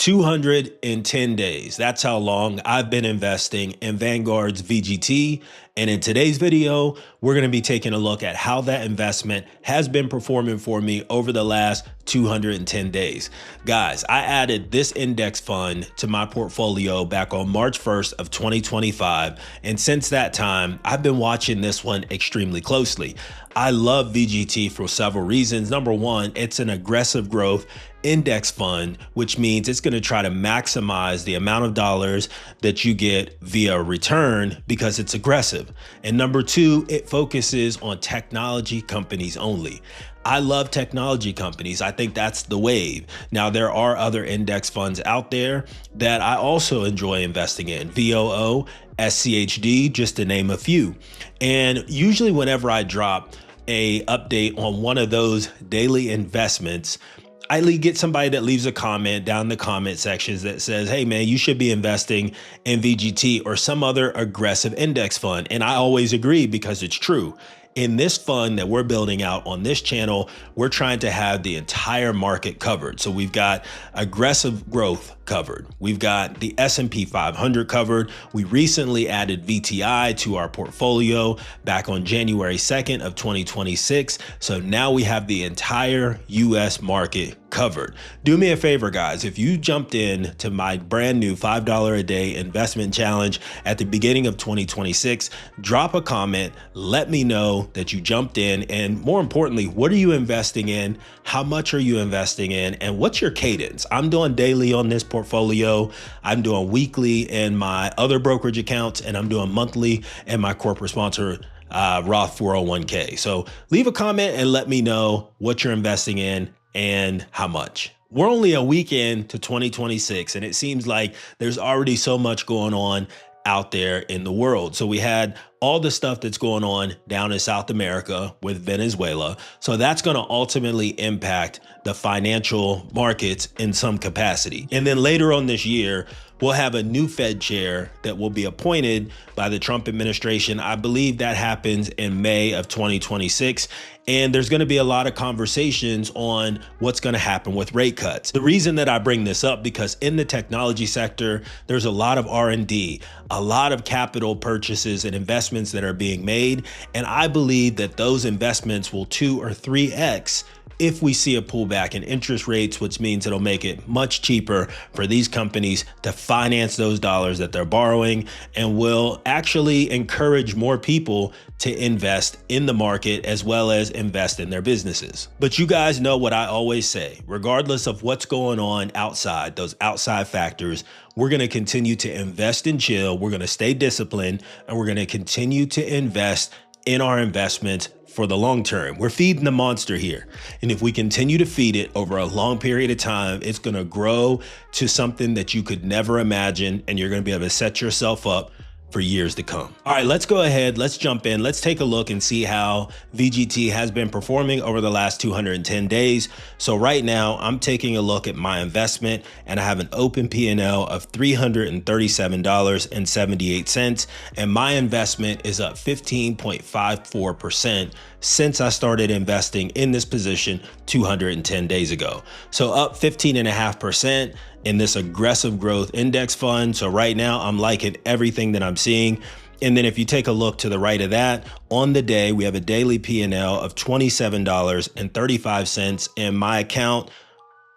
210 days. That's how long I've been investing in Vanguard's VGT. And in today's video, we're going to be taking a look at how that investment has been performing for me over the last 210 days. Guys, I added this index fund to my portfolio back on March 1st of 2025. And since that time, I've been watching this one extremely closely. I love VGT for several reasons. Number one, it's an aggressive growth index fund, which means it's going to try to maximize the amount of dollars that you get via return because it's aggressive. And number two, it focuses on technology companies only. I love technology companies. I think that's the wave. Now, there are other index funds out there that I also enjoy investing in, VOO, SCHD, just to name a few. And usually whenever I drop a update on one of those daily investments, I get somebody that leaves a comment down in the comment sections that says, hey man, you should be investing in VGT or some other aggressive index fund. And I always agree because it's true. In this fund that we're building out on this channel, we're trying to have the entire market covered. So we've got aggressive growth covered. We've got the S&P 500 covered. We recently added VTI to our portfolio back on January 2nd of 2026. So now we have the entire US market covered. Do me a favor, guys. If you jumped in to my brand new $5 a day investment challenge at the beginning of 2026, drop a comment. Let me know that you jumped in. And more importantly, what are you investing in? How much are you investing in? And what's your cadence? I'm doing daily on this portfolio. I'm doing weekly in my other brokerage accounts, and I'm doing monthly in my corporate sponsor Roth 401k. So leave a comment and let me know what you're investing in and how much. We're only a week into 2026, and it seems like there's already so much going on out there in the world. So we had all the stuff that's going on down in South America with Venezuela. So that's going to ultimately impact the financial markets in some capacity. And then later on this year, we'll have a new Fed chair that will be appointed by the Trump administration. I believe that happens in May of 2026. And there's going to be a lot of conversations on what's going to happen with rate cuts. The reason that I bring this up, because in the technology sector, there's a lot of R&D, a lot of capital purchases and investments that are being made. And I believe that those investments will 2 or 3x if we see a pullback in interest rates, which means it'll make it much cheaper for these companies to finance those dollars that they're borrowing, and will actually encourage more people to invest in the market as well as invest in their businesses. But you guys know what I always say, regardless of what's going on outside, those outside factors, we're going to continue to invest and chill. We're going to stay disciplined, and we're going to continue to invest in our investments for the long term. We're feeding the monster here. And if we continue to feed it over a long period of time, it's going to grow to something that you could never imagine. And you're going to be able to set yourself up for years to come. All right, let's go ahead. Let's jump in. Let's take a look and see how VGT has been performing over the last 210 days. So right now I'm taking a look at my investment, and I have an open P&L of $337.78. And my investment is up 15.54% since I started investing in this position 210 days ago. So up 15.5% in this aggressive growth index fund. So right now I'm liking everything that I'm seeing. And then if you take a look to the right of that, on the day, we have a daily P&L of $27.35, and my account,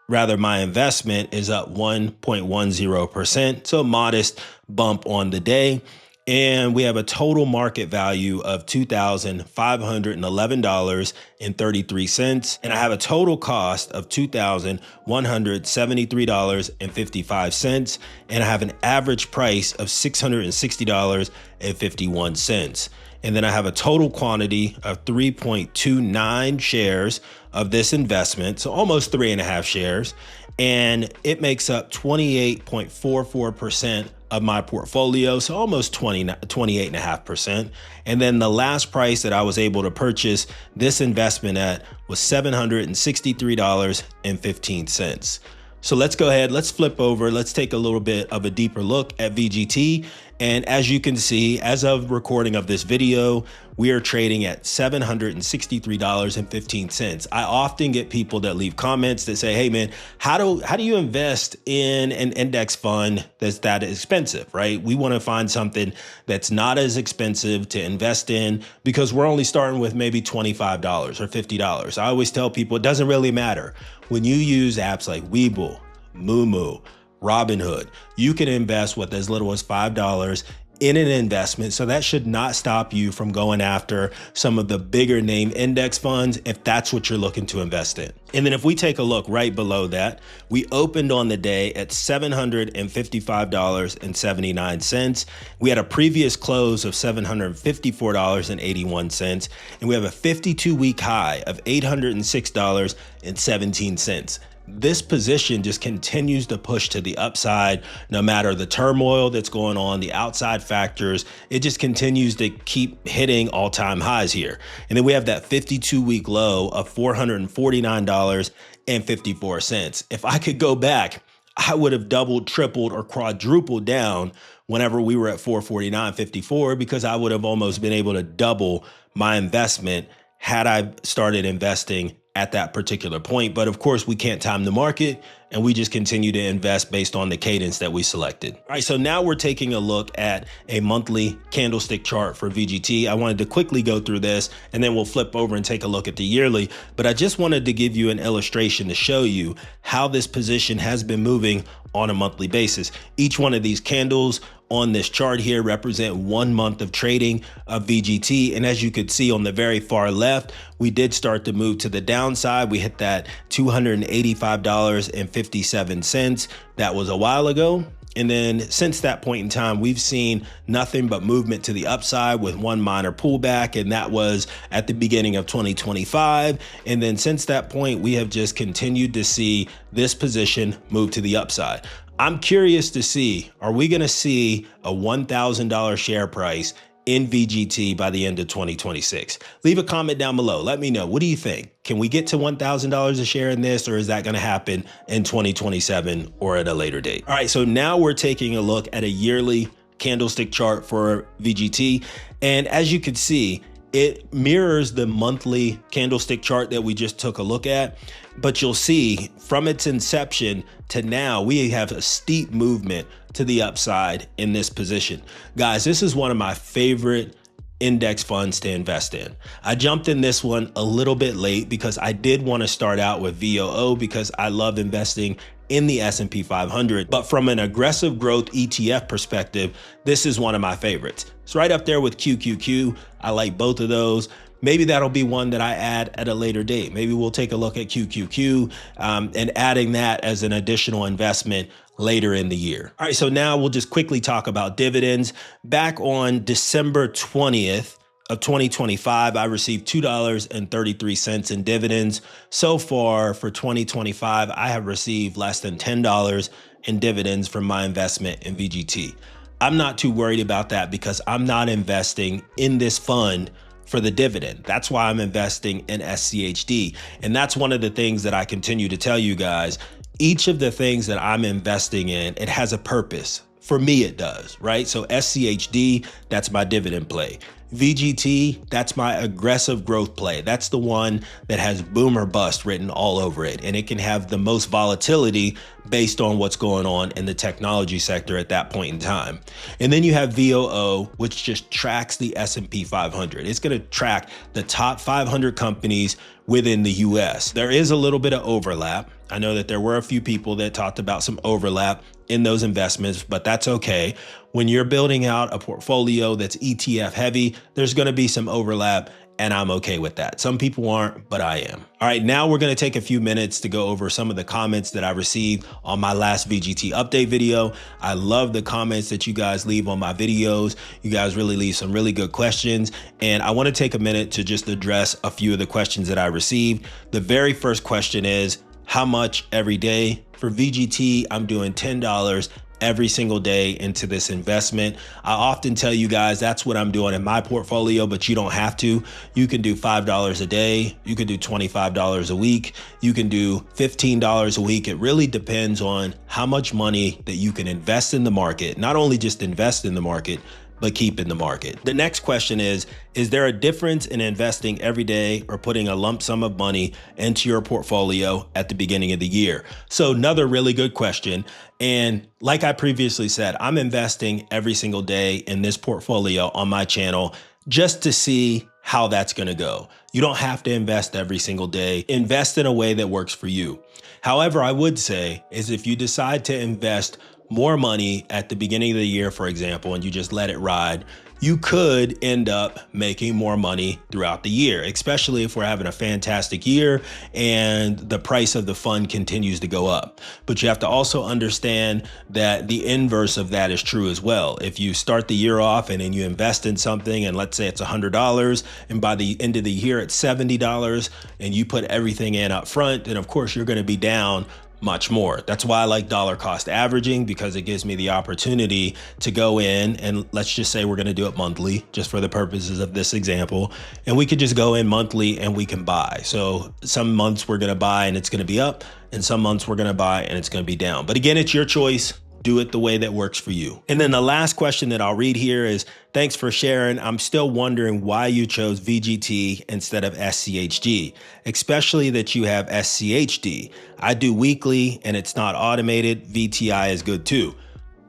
rather my investment, is up 1.10%. So a modest bump on the day. And we have a total market value of $2,511.33. And I have a total cost of $2,173.55. And I have an average price of $660.51. And then I have a total quantity of 3.29 shares of this investment, so almost 3.5 shares. And it makes up 28.44% of my portfolio, so almost 28.5%. And then the last price that I was able to purchase this investment at was $763.15. So let's go ahead, let's flip over, let's take a little bit of a deeper look at VGT. And as you can see, as of recording of this video, we are trading at $763.15. I often get people that leave comments that say, hey man, how do you invest in an index fund that's that expensive, right? We want to find something that's not as expensive to invest in because we're only starting with maybe $25 or $50. I always tell people it doesn't really matter. When you use apps like Webull, Moomoo, Robinhood, you can invest with as little as $5 in an investment. So that should not stop you from going after some of the bigger name index funds if that's what you're looking to invest in. And then if we take a look right below that, we opened on the day at $755.79. We had a previous close of $754.81, and we have a 52-week high of $806.17. This position just continues to push to the upside, no matter the turmoil that's going on, the outside factors. It just continues to keep hitting all-time highs here. And then we have that 52-week low of $449.54. If I could go back, I would have doubled, tripled, or quadrupled down whenever we were at $449.54, because I would have almost been able to double my investment had I started investing at that particular point. But of course, we can't time the market, and we just continue to invest based on the cadence that we selected. All right, so now we're taking a look at a monthly candlestick chart for VGT. I wanted to quickly go through this, and then we'll flip over and take a look at the yearly. But I just wanted to give you an illustration to show you how this position has been moving on a monthly basis. Each one of these candles on this chart here represent 1 month of trading of VGT. And as you could see on the very far left, we did start to move to the downside. We hit that $285.57. That was a while ago. And then since that point in time, we've seen nothing but movement to the upside with one minor pullback. And that was at the beginning of 2025. And then since that point, we have just continued to see this position move to the upside. I'm curious to see, are we going to see a $1,000 share price in VGT by the end of 2026? Leave a comment down below. Let me know. What do you think? Can we get to $1,000 a share in this, or is that going to happen in 2027 or at a later date? All right, so now we're taking a look at a yearly candlestick chart for VGT. And as you can see, it mirrors the monthly candlestick chart that we just took a look at, but you'll see from its inception to now, we have a steep movement to the upside in this position. Guys, this is one of my favorite index funds to invest in. I jumped in this one a little bit late because I did want to start out with VOO because I love investing in the S&P 500. But from an aggressive growth ETF perspective, this is one of my favorites. It's right up there with QQQ. I like both of those. Maybe that'll be one that I add at a later date. Maybe we'll take a look at QQQ and adding that as an additional investment later in the year. All right, so now we'll just quickly talk about dividends. Back on December 20th of 2025, I received $2.33 in dividends. So far for 2025, I have received less than $10 in dividends from my investment in VGT. I'm not too worried about that because I'm not investing in this fund for the dividend. That's why I'm investing in SCHD. And that's one of the things that I continue to tell you guys. Each of the things that I'm investing in, it has a purpose. For me, it does, right? So SCHD, that's my dividend play. VGT, that's my aggressive growth play. That's the one that has boom or bust written all over it. And it can have the most volatility based on what's going on in the technology sector at that point in time. And then you have VOO, which just tracks the S&P 500. It's going to track the top 500 companies within the US. There is a little bit of overlap. I know that there were a few people that talked about some overlap in those investments, but that's okay. When you're building out a portfolio that's ETF heavy, there's going to be some overlap, and I'm okay with that. Some people aren't, but I am. All right, now we're going to take a few minutes to go over some of the comments that I received on my last VGT update video. I love the comments that you guys leave on my videos. You guys really leave some really good questions, and I want to take a minute to just address a few of the questions that I received. The very first question is, how much every day? For VGT, I'm doing $10 every single day into this investment. I often tell you guys that's what I'm doing in my portfolio, but you don't have to. You can do $5 a day. You can do $25 a week. You can do $15 a week. It really depends on how much money that you can invest in the market, not only just invest in the market, but keep in the market. The next question is there a difference in investing every day or putting a lump sum of money into your portfolio at the beginning of the year? So another really good question. And like I previously said, I'm investing every single day in this portfolio on my channel just to see how that's gonna go. You don't have to invest every single day. Invest in a way that works for you. However, I would say is if you decide to invest more money at the beginning of the year, for example, and you just let it ride, you could end up making more money throughout the year, especially if we're having a fantastic year and the price of the fund continues to go up. But you have to also understand that the inverse of that is true as well. If you start the year off and then you invest in something, and let's say it's $100, and by the end of the year it's $70, and you put everything in up front, then of course you're going to be down much more. That's why I like dollar cost averaging, because it gives me the opportunity to go in and let's just say we're going to do it monthly, just for the purposes of this example. And we could just go in monthly and we can buy. So some months we're going to buy and it's going to be up, and some months we're going to buy and it's going to be down. But again, it's your choice. Do it the way that works for you. And then the last question that I'll read here is, thanks for sharing. I'm still wondering why you chose VGT instead of SCHG, especially that you have SCHD. I do weekly and it's not automated. VTI is good too.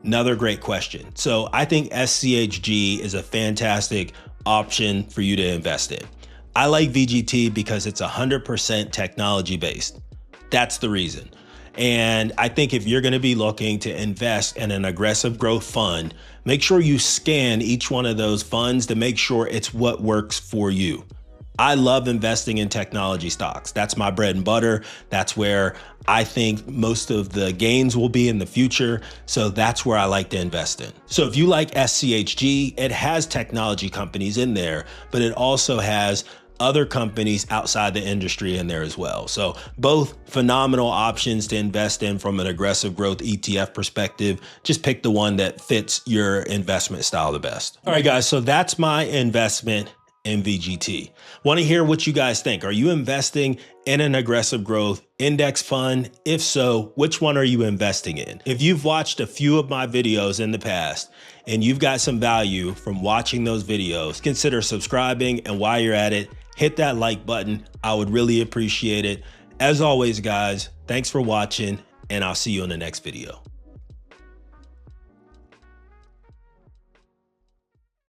Another great question. So I think SCHG is a fantastic option for you to invest in. I like VGT because it's 100% technology based. That's the reason. And I think if you're going to be looking to invest in an aggressive growth fund, make sure you scan each one of those funds to make sure it's what works for you. I love investing in technology stocks. That's my bread and butter. That's where I think most of the gains will be in the future. So that's where I like to invest in. So if you like SCHG, it has technology companies in there, but it also has other companies outside the industry in there as well. So both phenomenal options to invest in from an aggressive growth ETF perspective. Just pick the one that fits your investment style the best. All right, guys, so that's my investment in VGT. Want to hear what you guys think. Are you investing in an aggressive growth index fund? If so, which one are you investing in? If you've watched a few of my videos in the past and you've got some value from watching those videos, consider subscribing, and while you're at it, hit that like button. I would really appreciate it. As always, guys, thanks for watching, and I'll see you in the next video.